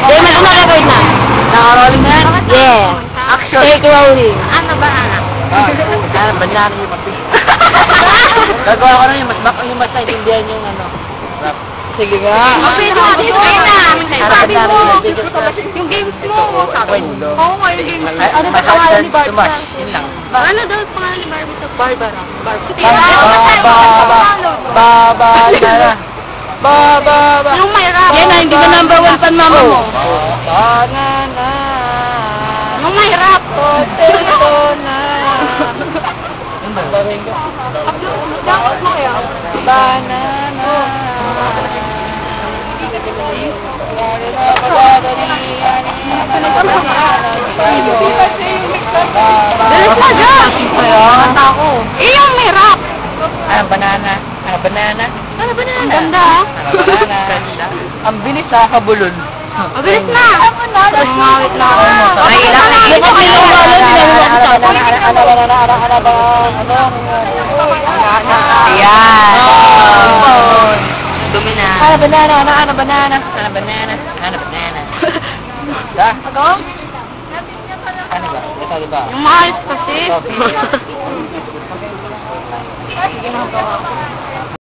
Day, may na-record na. Naka-rolling na yan? Yeah. Action. Take rolling. Ano ba? Ano, banana yung mapis. Gagawa ko na yung mas naintindihan yung ano. Rap. Sige nga. Okay na, okay na. Sabi mo, yung games mo. Oo nga, yung games mo. Ano ba pangalan ni Barbara? Yun lang. Ano daw pangalan ni Barbara? Barbara. Baba. Yung may rap. Yan na, hindi ka number 1 fan mama mo. Banana. Yung may rap. Potato na. Dapat mo kaya? Banana. Dalas na dyan. Kanta ko. Yung may rap. Ano banana? Ano banana? Ano ba na? Ang ganda ah. Ano banana? Ang bilis ha, kabulon. Mabilis na. Mangawit na ako. Mahirap na yun. Ayan. Dumi na. Ano banana? Ano banana? Ano banana? Ano banana? Da? Ano? Ano ba? Ito diba? Yung maayos kasi. Coffee. Sige na.